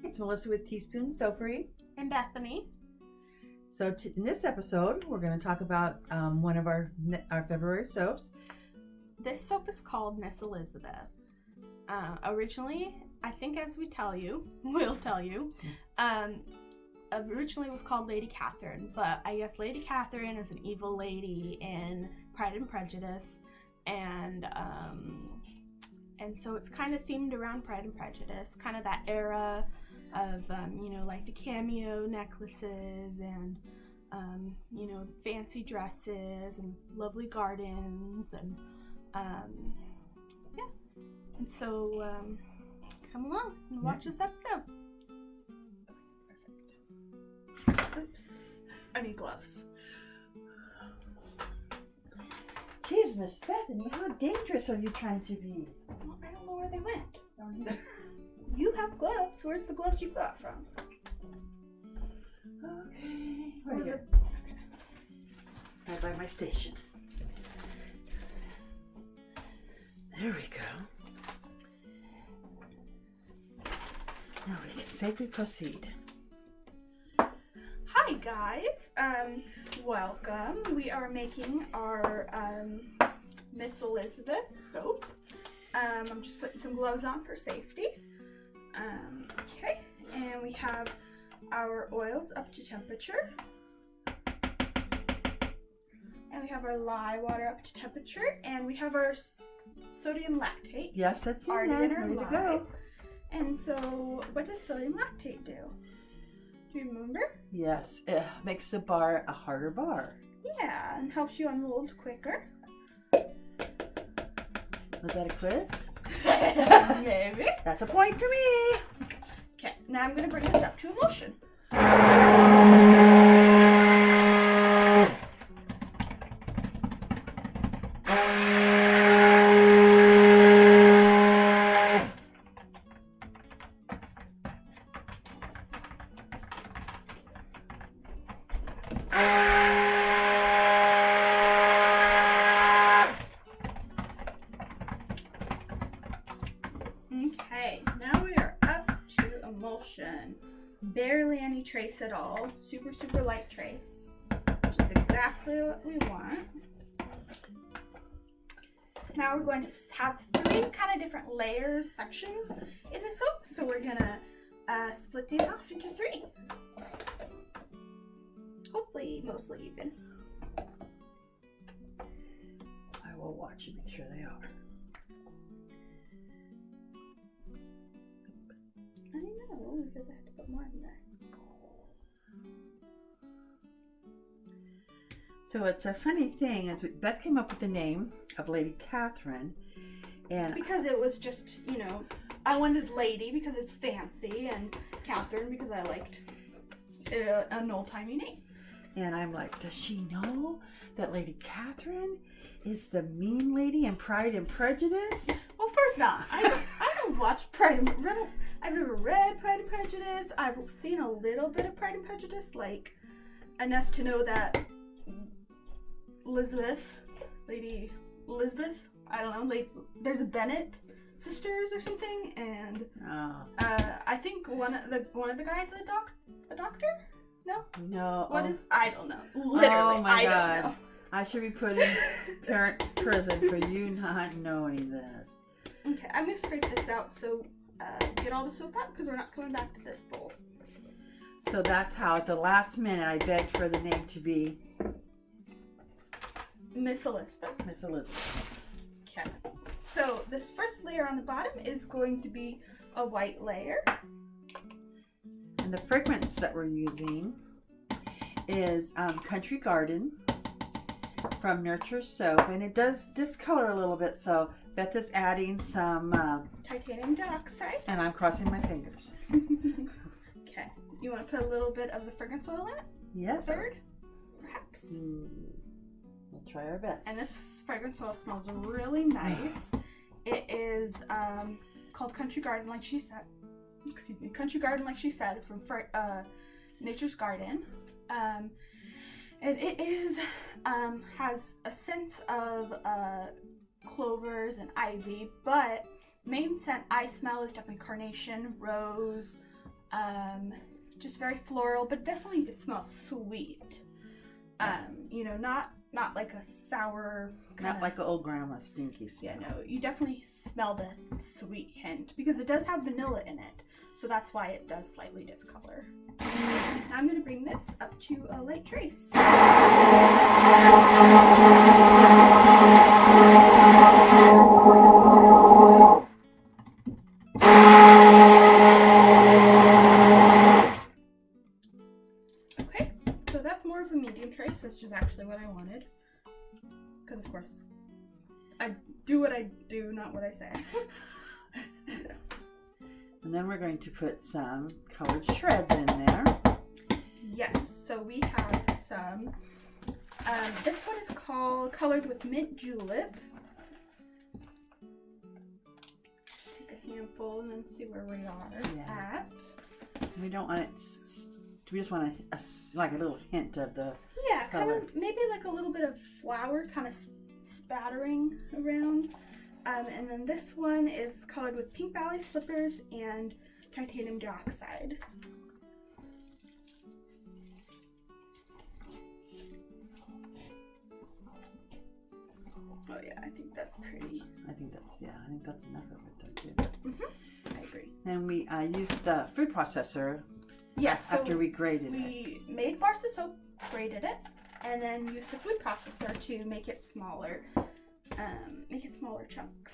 It's Melissa with Teaspoon Soapery. And Bethany. So in this episode, we're going to talk about one of our February soaps. This soap is called Miss Elizabeth. Originally, I think as we'll tell you, originally it was called Lady Catherine, but I guess Lady Catherine is an evil lady in Pride and Prejudice, and so it's kind of themed around Pride and Prejudice, kind of that era of, like the cameo necklaces and, fancy dresses and lovely gardens and, yeah. And so, come along and watch this episode. Oops. I need gloves. Jeez, Miss Bethany, how dangerous are you trying to be? Well, I don't know where they went. You have gloves. Where's the gloves you got from? Okay. Right here. Okay. Right by my station. There we go. Now we can safely proceed. Hi guys. Welcome. We are making our Miss Elizabeth soap. I'm just putting some gloves on for safety. Okay, and we have our oils up to temperature. And we have our lye water up to temperature. And we have our sodium lactate. Yes, that's in already there, in our ready lye. to go. And so, what does sodium lactate do? Do you remember? Yes, it makes the bar a harder bar. Yeah, and helps you unmold quicker. Was that a quiz? Maybe. That's a point for me. Okay, now I'm going to bring this up to emotion. Okay, now we are up to emulsion. Barely any trace at all. Super, super light trace, which is exactly what we want. Now we're going to have three kind of different layers, sections in the soap. So we're gonna split these off into three. Hopefully, mostly even. I will watch and make sure they are. I know, because I have to put more in there. So it's a funny thing, as Beth came up with the name of Lady Catherine, and Because it was just, I wanted Lady because it's fancy, and Catherine because I liked an old-timey name. And I'm like, does she know that Lady Catherine is the mean lady in Pride and Prejudice? Well, of course not. I don't watch Pride and Prejudice. I've never read Pride and Prejudice. I've seen a little bit of Pride and Prejudice, like enough to know that Lady Elizabeth, I don't know, there's a Bennet sisters or something, and I think one of the guys is a doctor. No. No. I don't know. Literally, oh my I God. don't know. I should be put in parent prison for you not knowing this. Okay, I'm gonna scrape this out. So get all the soap out because we're not coming back to this bowl. So that's how at the last minute I begged for the name to be Miss Elizabeth. Miss Elizabeth. Okay. So this first layer on the bottom is going to be a white layer. And the fragrance that we're using is Country Garden from Nurture Soap, and it does discolor a little bit, so Beth is adding some titanium dioxide. And I'm crossing my fingers. Okay. You want to put a little bit of the fragrance oil in it? Yes. Third, perhaps. We'll try our best. And this fragrance oil smells really nice. It is called Country Garden, like she said. Excuse me, Country Garden, like she said, from Nature's Garden. And it is has a sense of clovers and ivy, but main scent I smell is definitely carnation, rose, Just very floral, but definitely it smells sweet. You know, not like a sour kinda, not like an old grandma stinky smell. yeah, no, you definitely smell the sweet hint because it does have vanilla in it, so that's why it does slightly discolor. Now I'm going to bring this up to a light trace. Okay, so that's more of a medium trace, which is actually what I wanted. Because of course, I do what I do, not what I say. And then we're going to put some colored shreds in there. Yes, so we have some. This one is called Colored with Mint Julep. Take a handful and then see where we are at. We don't want it. We just want like a little hint of the Kind of maybe like a little bit of flour kind of spattering around. And then this one is colored with Pink Valley Slippers and titanium dioxide. Oh yeah, I think that's pretty. I think that's enough of it though too. I agree. And we used the food processor. Yes. After we grated it. We made bars of soap, grated it, and then used the food processor to make it smaller. Make it smaller chunks.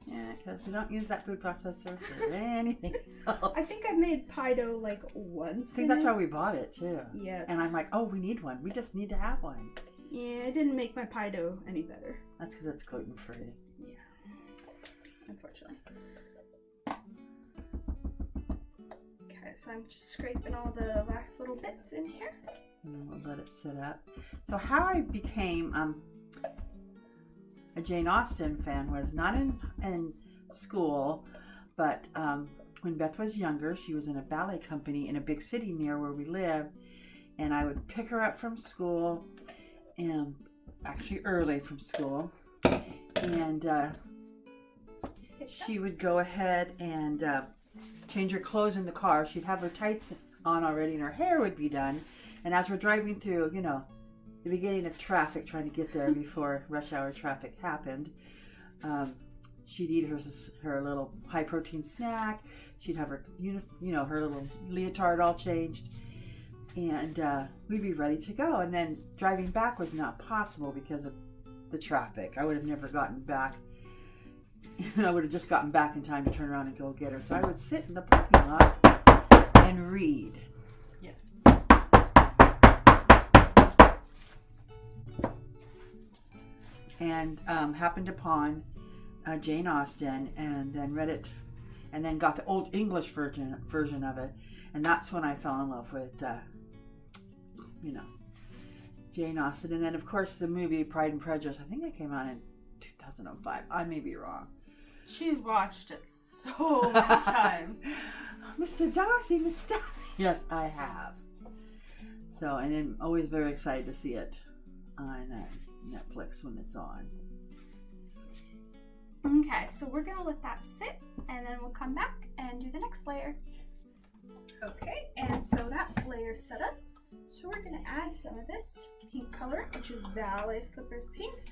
Yeah, because we don't use that food processor for anything else. I think I've made pie dough like once. I think that's why we bought it too. Yeah. And I'm like, oh, we need one. We just need to have one. Yeah, it didn't make my pie dough any better. That's because it's gluten free. Yeah. Unfortunately. Okay, so I'm just scraping all the last little bits in here. And we'll let it sit up. So how I became a Jane Austen fan was not in school, but when Beth was younger, she was in a ballet company in a big city near where we lived, and I would pick her up from school, and actually early from school, and she would go ahead and change her clothes in the car. She'd have her tights on already, and her hair would be done. And as we're driving through, you know, the beginning of traffic, trying to get there before rush hour traffic happened, she'd eat her little high protein snack. She'd have her, her little leotard all changed, and we'd be ready to go. And then driving back was not possible because of the traffic. I would have never gotten back. I would have just gotten back in time to turn around and go get her. So I would sit in the parking lot and read. Yes. And happened upon Jane Austen, and then read it, and then got the Old English version of it, and that's when I fell in love with, Jane Austen. And then of course the movie Pride and Prejudice. I think it came out in 2005. I may be wrong. She's watched it so many times. Mr. Darcy. Yes, I have. So, and I'm always very excited to see it on Netflix when it's on. Okay, so we're gonna let that sit, and then we'll come back and do the next layer. Okay, and so that layer's set up. So we're gonna add some of this pink color, which is Ballet Slippers Pink,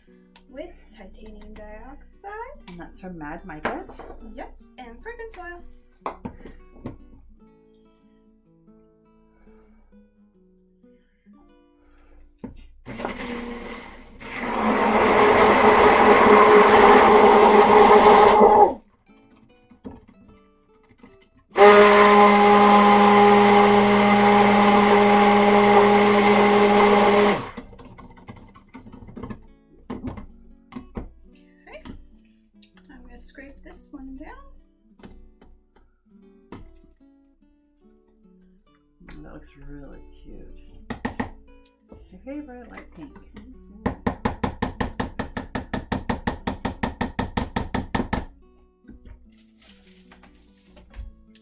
with titanium dioxide. And that's from Mad Micah's. Yes, and fragrance oil. Scrape this one down. That looks really cute. My favorite, light pink.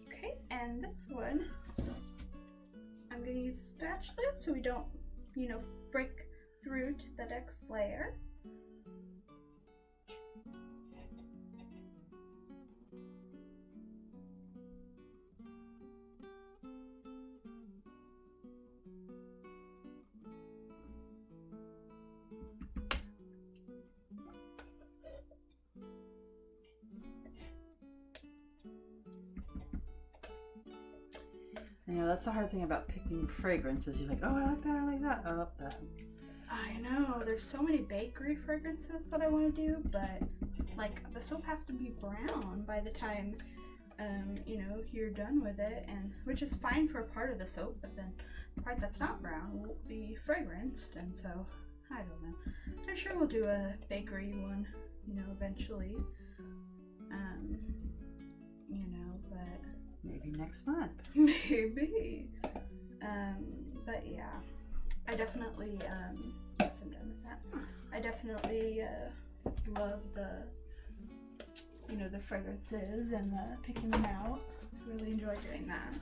Okay, and this one, I'm going to use a spatula so we don't, break through to the next layer. You know, that's the hard thing about picking fragrances. You're like, oh, I like that, I like that. Oh, that. I know, there's so many bakery fragrances that I want to do, but like the soap has to be brown by the time you know, you're done with it, and which is fine for a part of the soap, but then the part that's not brown will be fragranced, and so I don't know. I'm sure we'll do a bakery one, you know, eventually. You know, but Maybe next month. maybe. But yeah, I definitely yes, I'm done with that. I definitely love the, you know, the fragrances and the picking them out. Really enjoy doing that.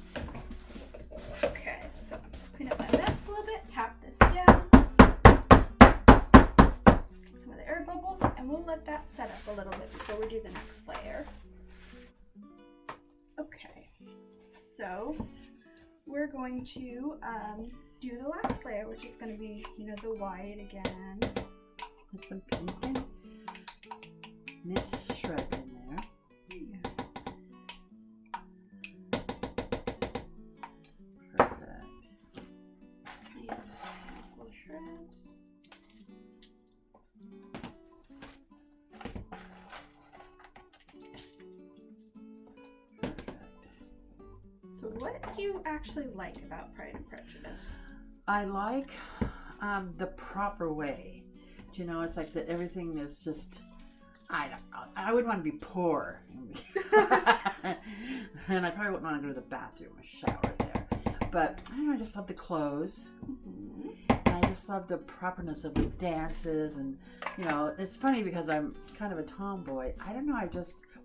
Okay, so I'm just clean up my mess a little bit, tap this down, get some of the air bubbles, and we'll let that set up a little bit before we do the next layer. Okay, so we're going to do the last layer, which is going to be, you know, the white again. With some pink and mint shreds in there. Yeah. Perfect. Yeah, little shreds. So what do you actually like about Pride and Prejudice? I like the proper way. You know, it's like that everything is just, I wouldn't want to be poor. And I probably wouldn't want to go to the bathroom or shower there. But I don't know, I just love the clothes. Mm-hmm. And I just love the properness of the dances. And, you know, it's funny because I'm kind of a tomboy. I don't know,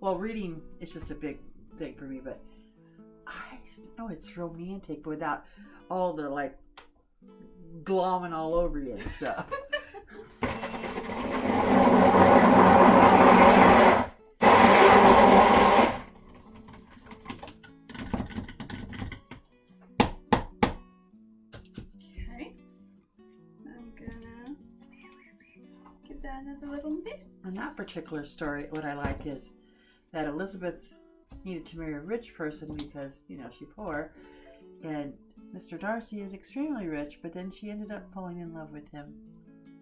well, reading is just a big thing for me, but I know it's romantic without all the, like, glomming all over you and stuff. Okay. I'm gonna give that another little bit. In that particular story, what I like is that Elizabeth needed to marry a rich person because, you know, she's poor, and Mr. Darcy is extremely rich, but then she ended up falling in love with him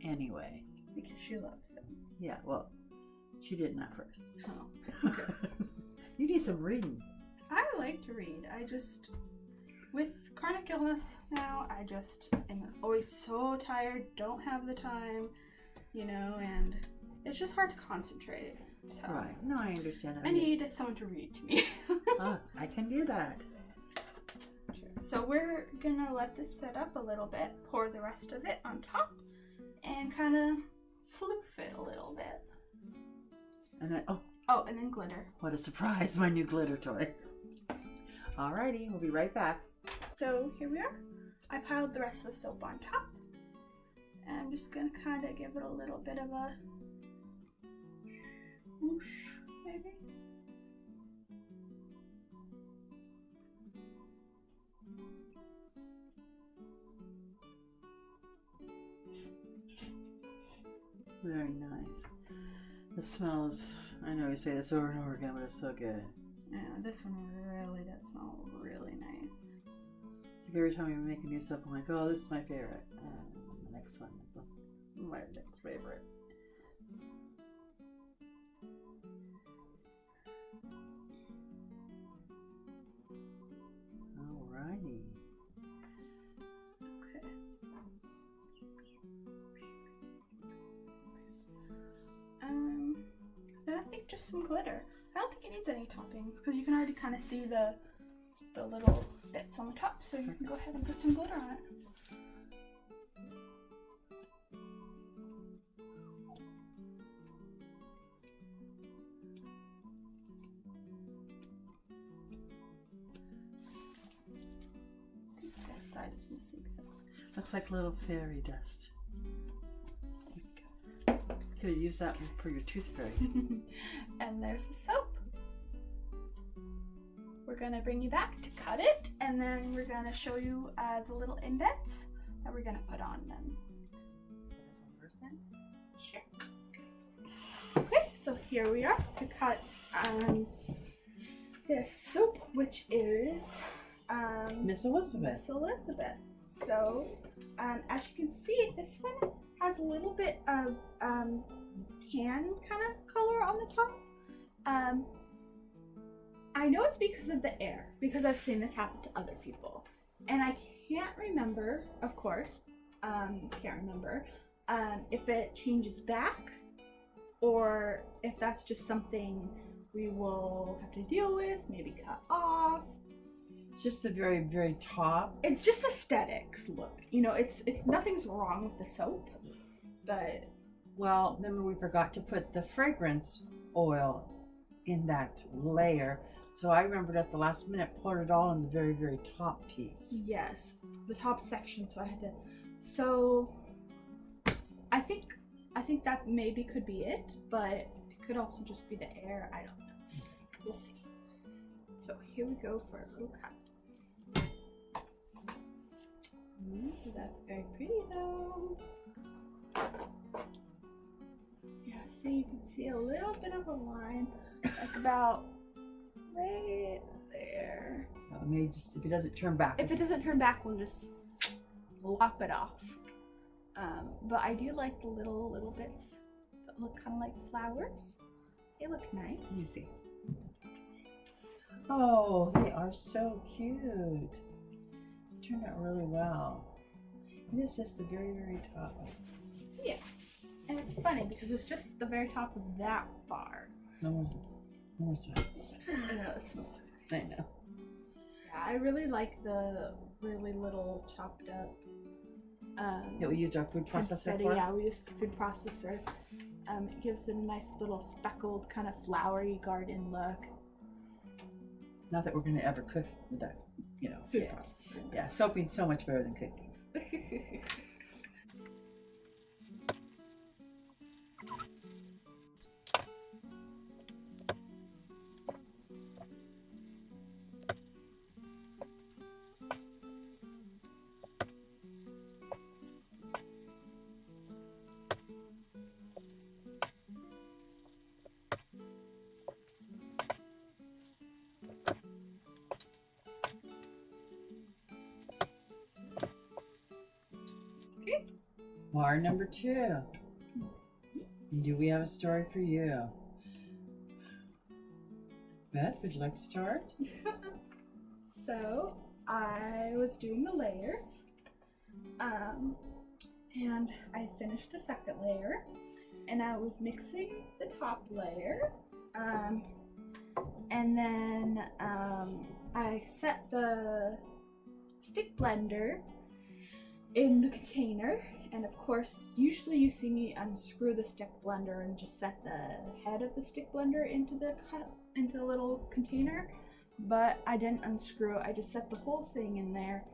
anyway. Because she loves him. Yeah, well, she didn't at first. Oh, okay. You need some reading. I like to read. I just, with chronic illness now, I just am always so tired, don't have the time, you know, and it's just hard to concentrate. So Right. No, I understand that. I need someone to read to me. Oh, I can do that. So we're gonna let this set up a little bit, pour the rest of it on top, and kind of floof it a little bit. And then, Oh, and then glitter. what a surprise, my new glitter toy. Alrighty, we'll be right back. So here we are. I piled the rest of the soap on top. And I'm just gonna kind of give it a little bit of a whoosh, maybe. Very nice. The smells, I know you say this over and over again, but it's so good. Yeah, this one really does smell really nice. It's like every time we make a new soap, I'm like, oh, this is my favorite. And the next one is my next favorite. Alrighty. Okay. Then I think just some glitter. I don't think it needs any toppings because you can already kind of see the little bits on the top, so you can go ahead and put some glitter on it. I think this side is missing some. Looks like little fairy dust. You could use that for your tooth fairy. And there's the soap. We're gonna bring you back to cut it, and then we're gonna show you the little indents that we're gonna put on them. Sure. Okay, so here we are to cut this soap, which is Miss Elizabeth. Miss Elizabeth. So, as you can see, this one has a little bit of tan kind of color on the top. I know it's because of the air, because I've seen this happen to other people. And I can't remember, of course, if it changes back or if that's just something we will have to deal with, maybe cut off. It's just the very, very top. It's just aesthetics look. You know, it's nothing's wrong with the soap, but Well, remember we forgot to put the fragrance oil in that layer. So I remembered at the last minute, poured it all in the very, very top piece. yes, the top section. So I had to. So I think that maybe could be it, but it could also just be the air. I don't know. We'll see. So here we go for a little cut. That's very pretty though. Yeah, so you can see a little bit of a line, like about right there. So maybe just if it doesn't turn back. If it doesn't turn back, we'll just lop it off. But I do like the little bits that look kind of like flowers. They look nice. Let me see. Oh, they are so cute. Turned out really well. And it's just the very, very top. Yeah. And it's funny because it's just the very top of that bar. Almost I know, it smells so nice. I know. Yeah, I really like the really little chopped up That we used our food processor confetti. for. Yeah, we used the food processor. It gives it a nice little speckled kind of flowery garden look. Not that we're going to ever cook with that, you know. Food Yeah. processor. Yeah, soaping's so much better than cooking. Bar number 2. And do we have a story for you? Beth, would you like to start? So I was doing the layers, and I finished the second layer, and I was mixing the top layer, and then I set the stick blender in the container. And of course, usually you see me unscrew the stick blender and just set the head of the stick blender into the little container, but I didn't unscrew it. I just set the whole thing in there,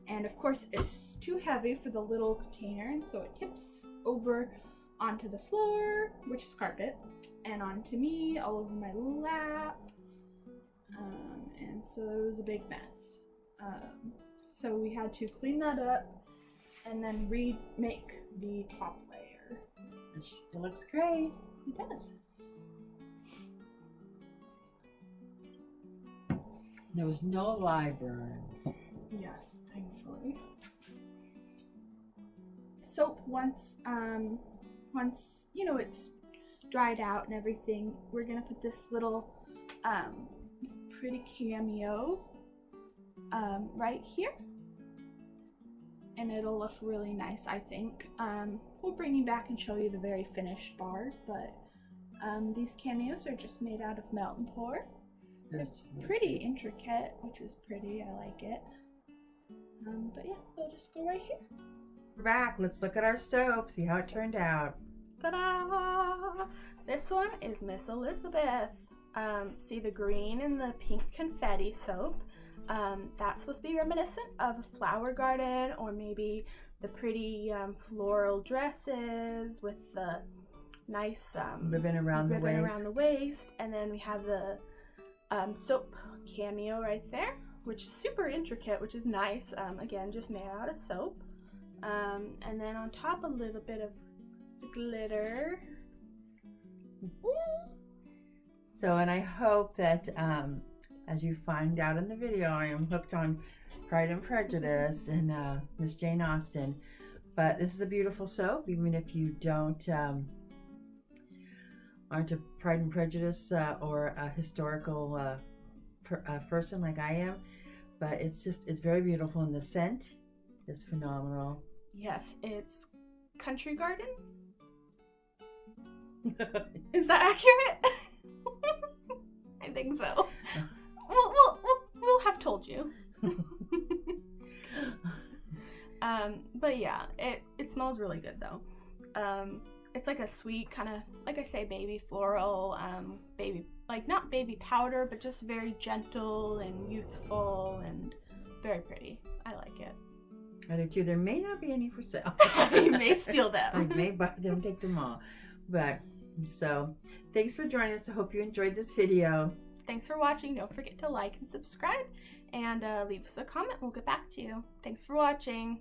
and of course it's too heavy for the little container, and so it tips over onto the floor, which is carpet, and onto me, all over my lap, and so it was a big mess. So we had to clean that up and then remake the top layer. It looks great. It does. There was no lye burns. Yes, thankfully. Soap once you know it's dried out and everything, we're gonna put this little this pretty cameo right here. And it'll look really nice, I think. We'll bring you back and show you the very finished bars, but these cameos are just made out of melt and pour. They're pretty intricate, which is pretty. I like it. But yeah, they'll just go right here. We're back. Let's look at our soap, see how it turned out. Ta-da! This one is Miss Elizabeth. See the green and the pink confetti soap. That's supposed to be reminiscent of a flower garden, or maybe the pretty floral dresses with the nice ribbon around the waist. And then we have the soap cameo right there, which is super intricate, which is nice. Again, just made out of soap. And then on top a little bit of glitter. So, and I hope that As you find out in the video, I am hooked on Pride and Prejudice and Miss Jane Austen. But this is a beautiful soap, even if you don't aren't a Pride and Prejudice or a historical person like I am. But it's very beautiful, and the scent is phenomenal. Yes, it's Country Garden. Is that accurate? I think so. We'll have told you. But yeah, it smells really good though. It's like a sweet kind of, like I say, baby floral, baby, like not baby powder, but just very gentle and youthful and very pretty. I like it. I do too. There may not be any for sale. You may steal them. I may buy them, take them all. But so, thanks for joining us. I hope you enjoyed this video. Thanks for watching. Don't forget to like and subscribe, and leave us a comment. We'll get back to you. Thanks for watching.